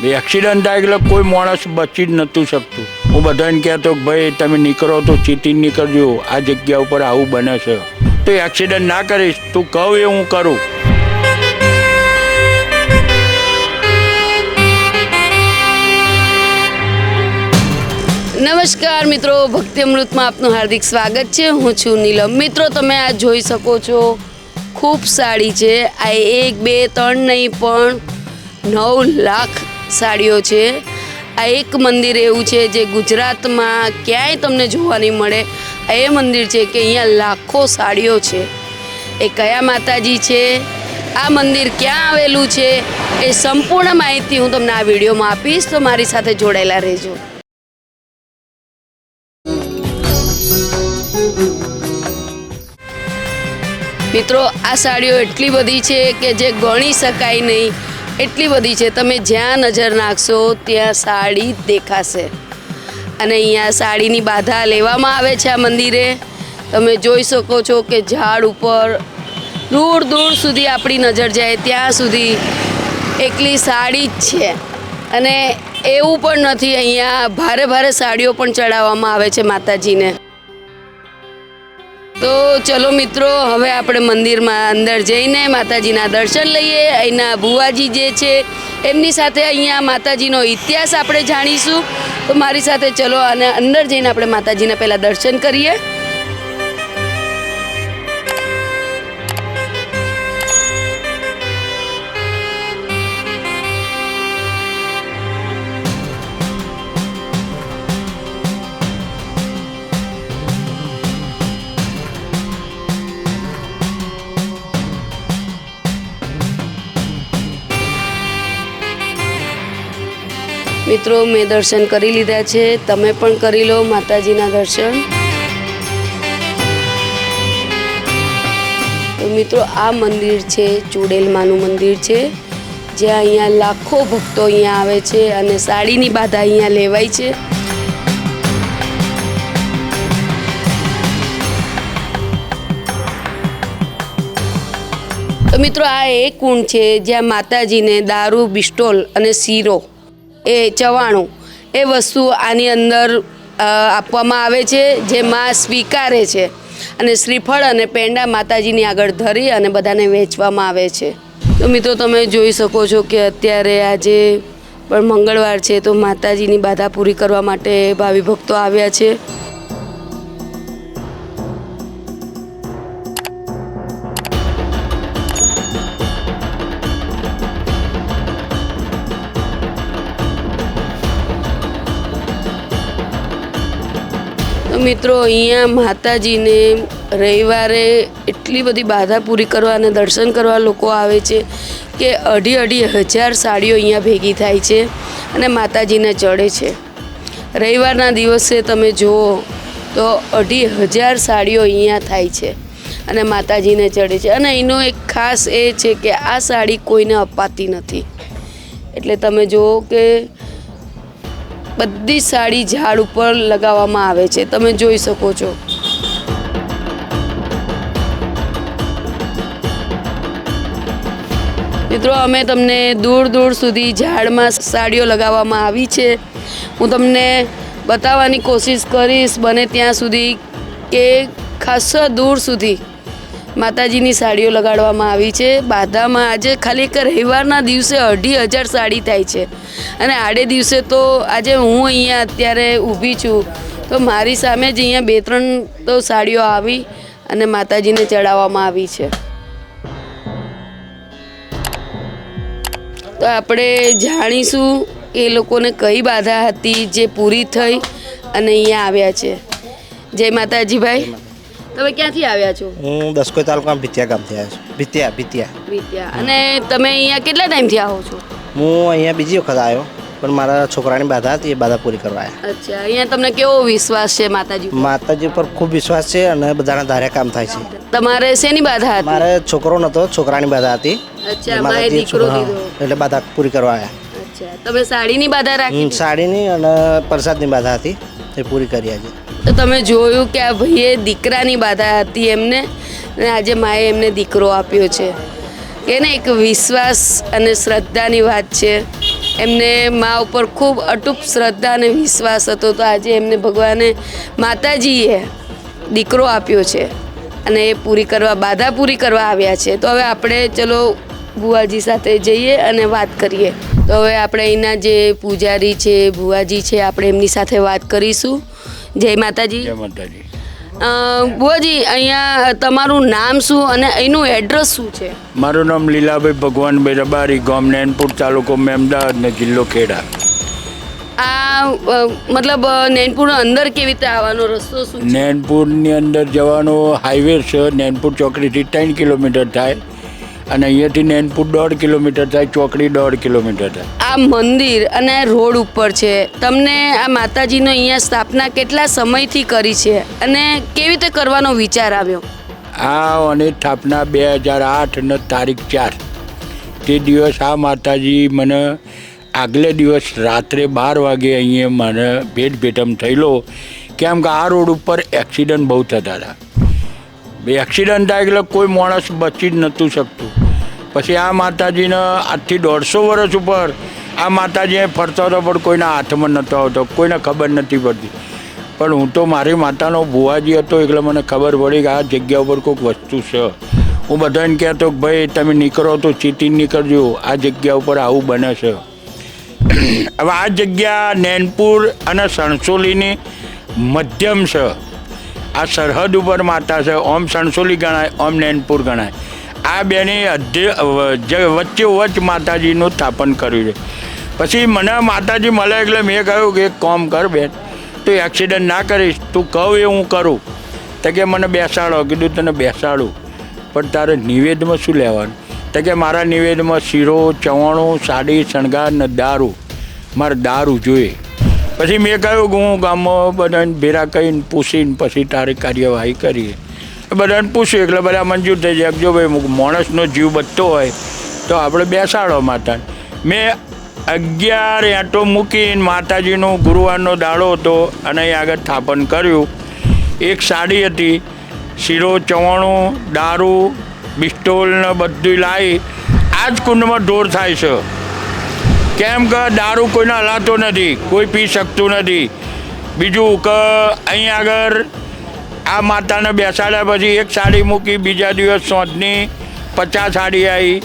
Accident થાય એટલે કોઈ માણસ બચી જ નહોતું શકતું. હું બધાને કહેતો કે ભાઈ તમે નીકળો તો ચીટી નીકળજો, આ જગ્યા ઉપર આવું બને છે, તો એક્સિડન્ટ ના કરીશ, તું કહું એ હું કરું. નમસ્કાર મિત્રો, ભક્તિ અમૃતમાં આપનું હાર્દિક સ્વાગત છે. હું છું નીલમ. મિત્રો, તમે આ જોઈ શકો છો, ખૂબ સાડી છે. આ 1, 2, 3 નહીં પણ 9 લાખ સાડીઓ છે. આ એક મંદિર એવું છે જે ગુજરાતમાં ક્યાંય તમને જોવા નહીં મળે. આ એ મંદિર છે કે અહીંયા લાખો સાડીઓ છે. એ કયા માતાજી છે, આ મંદિર ક્યાં આવેલું છે, એ સંપૂર્ણ માહિતી હું તમને આ વિડીયોમાં આપીશ, તો મારી સાથે જોડાયેલા રહેજો. મિત્રો, આ સાડીઓ એટલી બધી છે કે જે ગણી શકાય નહીં, એટલી બધી છે. તમે જ્યાં નજર નાખશો ત્યાં સાડી દેખાશે. અને અહીંયા સાડીની બાધા લેવામાં આવે છે. આ મંદિરે તમે જોઈ શકો છો કે ઝાડ ઉપર દૂર દૂર સુધી આપણી નજર જાય ત્યાં સુધી એકલી સાડી જ છે. અને એવું પણ નથી, અહીંયા ભારે ભારે સાડીઓ પણ ચડાવવામાં આવે છે માતાજીને. તો ચલો મિત્રો, હવે આપણે મંદિરમાં અંદર જઈને માતાજીના દર્શન લઈએ. અહીંના ભુવાજી જે છે એમની સાથે અહીંયા માતાજીનો ઇતિહાસ આપણે જાણીશું. તો મારી સાથે ચલો અને અંદર જઈને આપણે માતાજીના પહેલાં દર્શન કરીએ. મિત્રો, મેં દર્શન કરી લીધા છે, તમે પણ કરી લો માતાજીના દર્શન. તો મિત્રો, આ મંદિર છે ચુડેલમાનું મંદિર છે, જ્યાં અહીંયા લાખો ભક્તો અહીંયા આવે છે અને સાડીની બાધા અહીંયા લેવાય છે. તો મિત્રો, આ એ કુંડ છે જ્યાં માતાજીને દારૂ, બિસ્ટોલ અને શીરો, એ ચવાણું, એ વસ્તુ આની અંદર આપવામાં આવે છે, જે માં સ્વીકારે છે. અને શ્રીફળ અને પેંડા માતાજીની આગળ ધરી અને બધાને વેચવામાં આવે છે. તો મિત્રો, તમે જોઈ શકો છો કે અત્યારે આજે પણ મંગળવાર છે, તો માતાજીની બાધા પૂરી કરવા માટે ભાવિ ભક્તો આવ્યા છે. મિત્રો, અહીંયા માતાજીને રવિવારે એટલી બધી બાધા પૂરી કરવા અને દર્શન કરવા લોકો આવે છે કે 2,500 સાડીઓ અહીંયા ભેગી થાય છે અને માતાજીને ચડે છે. રવિવારના દિવસે તમે જુઓ તો 2,500 સાડીઓ અહીંયા થાય છે અને માતાજીને ચડે છે. અને એનો એક ખાસ એ છે કે આ સાડી કોઈને અપાતી નથી. એટલે તમે જુઓ કે બધી સાડી ઝાડ ઉપર લગાવવામાં આવે છે, તમે જોઈ શકો છો. મિત્રો, અમે તમને દૂર દૂર સુધી ઝાડમાં સાડીઓ લગાવવામાં આવી છે, હું તમને બતાવવાની કોશિશ કરીશ બને ત્યાં સુધી કે ખાસા દૂર સુધી માતાજીની સાડીઓ લગાડવામાં આવી છે બાધામાં. આજે ખાલી એક રવિવારના દિવસે 2,500 સાડી થાય છે. અને આડે દિવસે તો આજે હું અહીંયા અત્યારે ઊભી છું તો મારી સામે જ અહીંયા 2-3 તો સાડીઓ આવી અને માતાજીને ચડાવવામાં આવી છે. તો આપણે જાણીશું એ લોકોને કઈ બાધા હતી જે પૂરી થઈ અને અહીંયા આવ્યા છે. જય માતાજી ભાઈ. તમે ક્યાંથી આવ્યા છો? હું દસકોઈ તાલુકામાં ભીતિયા ગામથી આવ્યો છું. ભીતિયા. અને તમે અહીંયા કેટલા ટાઈમથી આવો છો? હું અહીંયા બીજી વખત આવ્યો, પણ મારા છોકરાની બાધા હતી, એ બાધા પૂરી કરવા આવ્યા. અચ્છા, અહીંયા તમને કેવો વિશ્વાસ છે માતાજી? માતાજી પર ખૂબ વિશ્વાસ છે અને બધાના ધાર્યા કામ થાય છે. તમારે શેની બાધા હતી? મારે છોકરો નતો, છોકરાની બાધા હતી. અચ્છા, મારે દીકરો દીધો એટલે બાધા પૂરી કરવા આવ્યા. અચ્છા, તમે સાડીની બાધા રાખી? સાડીની અને પ્રસાદની બાધા હતી, એ પૂરી કરી આજે. તો તમે જોયું કે આ ભાઈએ દીકરાની બાધા હતી એમને, અને આજે માએ એમને દીકરો આપ્યો છે. કે ને એક વિશ્વાસ અને શ્રદ્ધાની વાત છે. એમને મા ઉપર ખૂબ અટૂટ શ્રદ્ધા અને વિશ્વાસ હતો. તો આજે એમને ભગવાને માતાજીએ દીકરો આપ્યો છે અને એ બાધા પૂરી કરવા આવ્યા છે. તો હવે આપણે ચલો ભુવાજી સાથે જઈએ અને વાત કરીએ. તો હવે આપણે અહીંના જે પૂજારી છે, ભુવાજી છે, આપણે એમની સાથે વાત કરીશું. જય માતાજી. જય માતાજી. ભુવાજી, અહીંયા તમારું નામ શું અને અહીંનું એડ્રેસ શું છે? મારું નામ લીલાભાઈ ભગવાનભાઈ રબારી, ગામ નૈનપુર, તાલુકો મેમદાવાદ ને જિલ્લો ખેડા. આ મતલબ નૈનપુર અંદર કેવી રીતે આવવાનો રસ્તો શું છે? નૈનપુરની અંદર જવાનો હાઈવે છે. નૈનપુર ચોકડીથી 3 કિલોમીટર થાય અને અહીંયાથી નૈનપુર 1.5 કિલોમીટર થાય, ચોકડી 1.5 કિલોમીટર થાય. આ મંદિર અને રોડ ઉપર છે. તમને આ માતાજીનો અહીંયા સ્થાપના કેટલા સમયથી કરી છે અને કેવી રીતે કરવાનો વિચાર આવ્યો? અને સ્થાપના 2008 ને તારીખ 4 તે દિવસ આ માતાજી મને આગલે દિવસ રાત્રે 12 વાગે અહીંયા મને ભેટમ થયેલો. કેમ કે આ રોડ ઉપર એક્સિડન્ટ બહુ થતા હતા. એક્સિડન્ટ થાય એટલે કોઈ માણસ બચી જ નહોતું શકતું. પછી આ માતાજીને આજથી 150 વર્ષ ઉપર આ માતાજી ફરતો હતો પણ કોઈના હાથમાં નહોતો આવતો, કોઈને ખબર નથી પડતી. પણ હું તો મારી માતાનો ભુવાજી હતો એટલે મને ખબર પડી કે આ જગ્યા ઉપર કોઈક વસ્તુ છે. હું બધાને કહેતો કે ભાઈ તમે નીકળો તો ચીતી નીકળજો, આ જગ્યા ઉપર આવું બને છે. હવે આ જગ્યા નૈનપુર અને સણસોલીની મધ્યમ છે. આ સરહદ ઉપર માતા છે. ઓમ સણસોલી ગણાય, ઓમ નૈનપુર ગણાય. આ બેની વચ્ચે માતાજીનું સ્થાપન કર્યું છે. પછી મને માતાજી મળે એટલે મેં કહ્યું કે એક કામ કર બેન, તું એક્સિડન્ટ ના કરીશ, તું કહું એ હું કરું. તો કે મને બેસાડો. કીધું તને બેસાડું, પણ તારે નિવેદમાં શું લેવાનું? તો કે મારા નિવેદમાં શીરો, ચવાણું, સાડી, શણગાર ને દારૂ. મારે દારૂ જોઈએ. પછી મેં કહ્યું કે હું ગામમાં બધાને ભેરા કહીને પૂછીને પછી તારી કાર્યવાહી કરીએ. બધાને પૂછ્યું એટલે બધા મંજૂર થઈ જાય. જો ભાઈ માણસનો જીવ બચતો હોય તો આપણે બેસાડો માતાને. મેં 11 એંટો મૂકીને માતાજીનો ગુરુવારનો દાડો હતો અને અહીં આગળ સ્થાપન કર્યું. એક સાડી હતી, શીરો, ચવાણું, દારૂ, બિસ્ટોલ ને બધું લાવી આ જ કુંડમાં ઢોર થાય છે. કેમ કે દારૂ કોઈને હલાતો નથી, કોઈ પી શકતું નથી. બીજું કે અહીં આગળ આ માતાને બેસાડ્યા પછી એક સાડી મૂકી, બીજા દિવસ 50 સાડી આવી,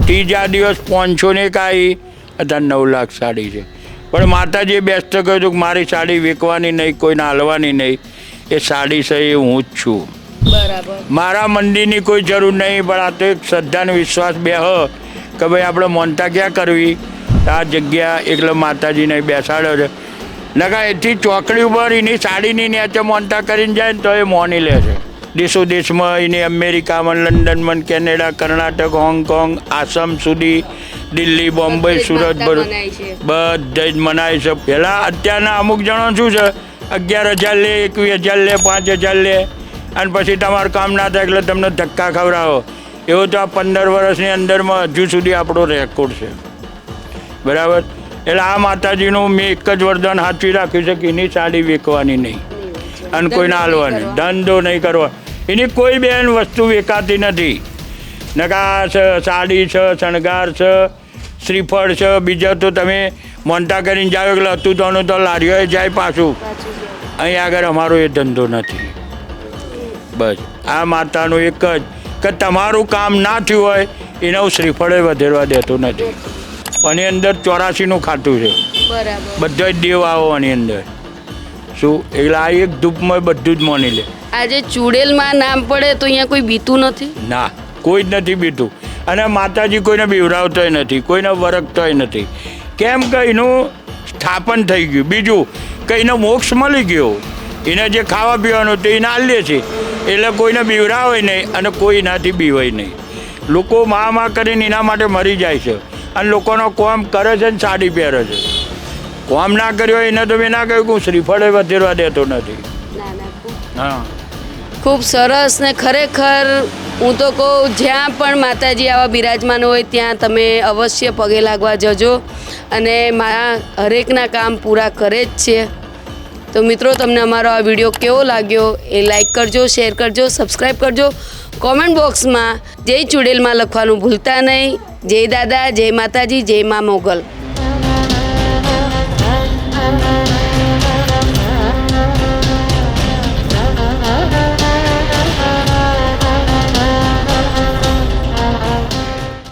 ત્રીજા દિવસ 501 આવી, અત્યારે 9 લાખ સાડી છે. પણ માતાજીએ બેસતો કહ્યું કે મારી સાડી વેચવાની નહીં, કોઈને હાલવાની નહીં. એ સાડી છે એ હું જ છું. બરાબર. મારા મંદિરની કોઈ જરૂર નહીં, પણ આ તો એક શ્રદ્ધાનો વિશ્વાસ બે કે ભાઈ આપણે માનતા ક્યાં કરવી. આ જગ્યા એટલે માતાજીને બેસાડ્યો છે. નકા એથી ચોકડી ઉપર એની સાડીની નીચે માનતા કરીને જાય ને તો એ મોની લે છે. દેશો દેશમાં એની અમેરિકામાં, લંડનમાં, કેનેડા, કર્ણાટક, હોંગકોંગ, આસામ સુધી, દિલ્હી, બોમ્બે, સુરત બધે જ મનાય છે. પહેલાં અત્યારના અમુક જણો શું છે 11,000 લે, 21,000 લે, 5,000 લે અને પછી તમારું કામ ના થાય એટલે તમને ધક્કા ખવડાવો. એવું તો આ 15 વર્ષની અંદરમાં હજુ સુધી આપણો રેકોર્ડ છે. બરાબર. એટલે આ માતાજીનું મેં એક જ વરદાન સાચવી રાખ્યું છે કે એની સાડી વેચવાની નહીં અને કોઈને હાલવાની, ધંધો નહીં કરવા. એની કોઈ બેન વસ્તુ વેચાતી નથી. નકા સાડી છે, શણગાર છે, શ્રીફળ છે. બીજા તો તમે મોનતા કરીને જાઓ એટલે હતું તો લારીઓએ જાય પાછું. અહીં આગળ અમારો એ ધંધો નથી. બસ આ માતાનું એક જ કે તમારું કામ ના થયું હોય એને હું શ્રીફળે વધેરવા દેતો નથી. આની અંદર 84નું ખાતું છે. બધા જ દેવ આવો આની અંદર. શું એટલે આ એક ધૂપમાં બધું જ માની લે. આજે ચુડેલમાં નામ પડે તો અહીંયા કોઈ બીતું નથી? ના, કોઈ જ નથી બીતું. અને માતાજી કોઈને બીવરાવતોય નથી, કોઈને વરખતોય નથી. કેમ કે એનું સ્થાપન થઈ ગયું. બીજું કે એને મોક્ષ મળી ગયો. એને જે ખાવા પીવાનું તે એને આલે છે એટલે કોઈને બીવરાવે નહીં અને કોઈ એનાથી બીવાય નહીં. લોકો મા કરીને એના માટે મરી જાય છે અને લોકોનો કોમ કરે છે ને સાડી પહેરે છે. કોમ ના કર્યો એને તો મેં ના કહ્યું કે હું શ્રીફળે વધેરવા દેતો નથી. હા, ખૂબ સરસ. ને ખરેખર હું તો કહું જ્યાં પણ માતાજી આવા બિરાજમાન હોય ત્યાં તમે અવશ્ય પગે લાગવા જજો અને હરેકના કામ પૂરા કરે જ છે. તો મિત્રો, તમને અમારો આ વિડીયો કેવો લાગ્યો એ લાઈક કરજો, શેર કરજો, સબસ્ક્રાઈબ કરજો. કોમેન્ટ બોક્સમાં જય ચુડેલમાં લખવાનું ભૂલતા નહીં. જય દાદા, જય માતાજી, જય મા મોગલ.